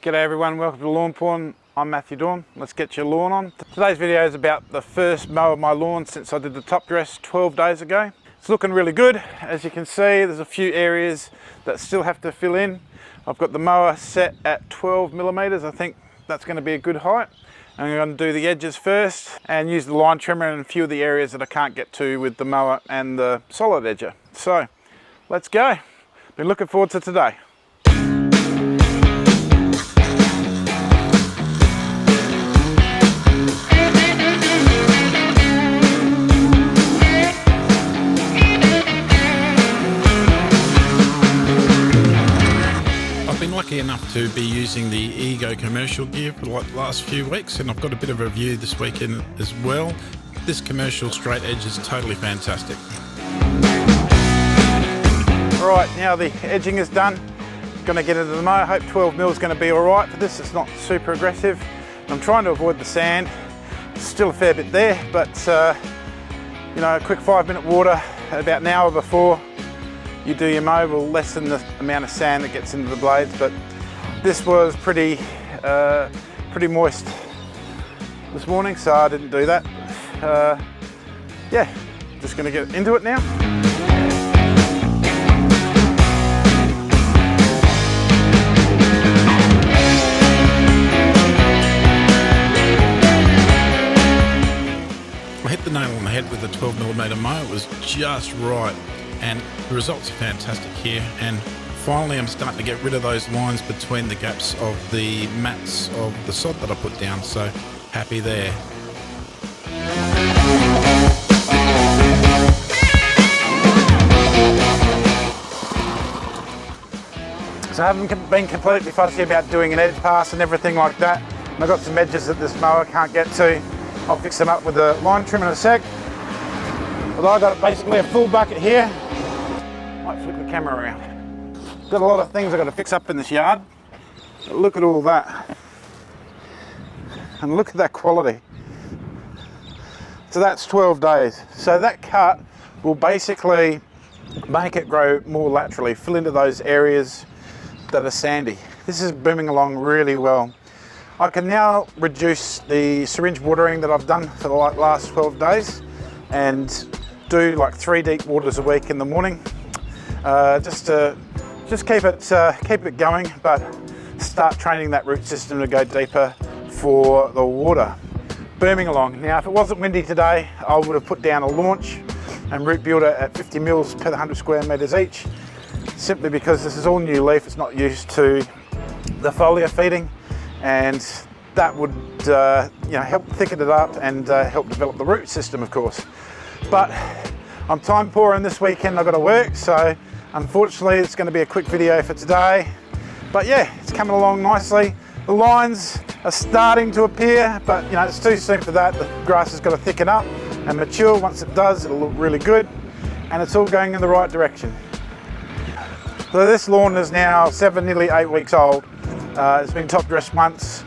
G'day everyone, welcome to Lawnporn. I'm Matthew Dawn. Let's get your lawn on. Today's video is about the first mow of my lawn since I did the top dress 12 days ago. It's looking really good. As you can see, there's a few areas that still have to fill in. I've got the mower set at 12 millimeters. I think that's going to be a good height. I'm going to do the edges first and use the line trimmer in a few of the areas that I can't get to with the mower and the solid edger. So let's go. Been looking forward to today. Lucky enough to be using the Ego commercial gear for the last few weeks, and I've got a bit of a review this weekend as well. This commercial straight edge is totally fantastic. Right, now the edging is done. Going to get into the mow. I hope 12 mil is going to be alright for this. It's not super aggressive. I'm trying to avoid the sand. There's still a fair bit there, but you know, a quick 5-minute water about an hour before you do your mow will lessen the amount of sand that gets into the blades, but this was pretty moist this morning, so I didn't do that. Yeah, just going to get into it now. I hit the nail on the head with the 12mm mow. It was just right. And the results are fantastic here, and finally I'm starting to get rid of those lines between the gaps of the mats of the sod that I put down, so happy there. So I haven't been completely fussy about doing an edge pass and everything like that, and I've got some edges that this mower can't get to. I'll fix them up with the line trim in a sec. Although I've got basically a full bucket here. Might flip the camera around. Got a lot of things I've got to fix up in this yard. But look at all that. And look at that quality. So that's 12 days. So that cut will basically make it grow more laterally, fill into those areas that are sandy. This is booming along really well. I can now reduce the syringe watering that I've done for the last 12 days and do like 3 deep waters a week in the morning. Just keep it going, but start training that root system to go deeper for the water. Booming along. Now, if it wasn't windy today, I would have put down a launch and root builder at 50 mils per 100 square meters each, simply because this is all new leaf. It's not used to the foliar feeding, and that would you know, help thicken it up and help develop the root system, of course. But I'm time poor, and this weekend I've got to work, so unfortunately it's going to be a quick video for today. But yeah, it's coming along nicely. The lines are starting to appear, but you know, it's too soon for that. The grass has got to thicken up and mature. Once it does, it'll look really good, and it's all going in the right direction. So this lawn is now 7, nearly 8 weeks old. It's been top dressed once,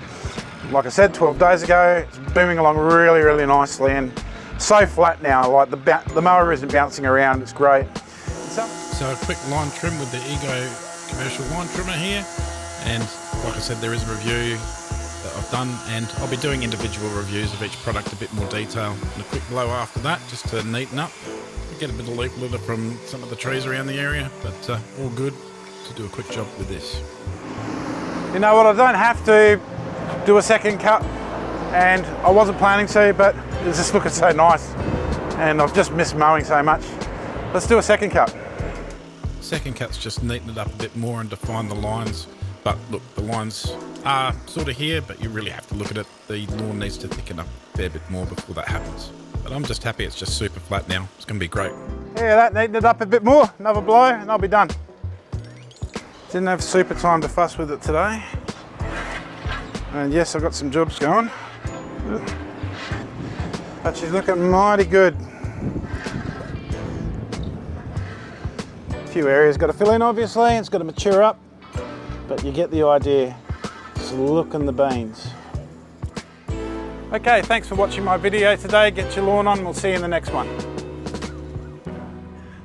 like I said, 12 days ago. It's booming along really, really nicely, and so flat now, like the mower isn't bouncing around. It's great. So a quick line trim with the Ego commercial line trimmer here, and like I said, there is a review that I've done, and I'll be doing individual reviews of each product, a bit more detail, and a quick blow after that just to neaten up. Get a bit of leaf litter from some of the trees around the area, but all good to do a quick job with this. You know what, I don't have to do a second cut, and I wasn't planning to, but it's just looking so nice, and I've just missed mowing so much. Let's do a second cut. Second cut's just neaten it up a bit more and define the lines, but look, the lines are sort of here, but you really have to look at it. The lawn needs to thicken up a fair bit more before that happens. But I'm just happy it's just super flat now. It's going to be great. Yeah, that neatened it up a bit more. Another blow and I'll be done. Didn't have super time to fuss with it today. And yes, I've got some jobs going. But she's looking mighty good. A few areas got to fill in, obviously. It's got to mature up, but you get the idea. Just look in the beans. Okay, thanks for watching my video today. Get your lawn on. We'll see you in the next one.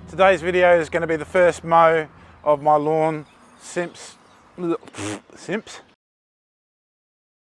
Today's video is going to be the first mow of my lawn since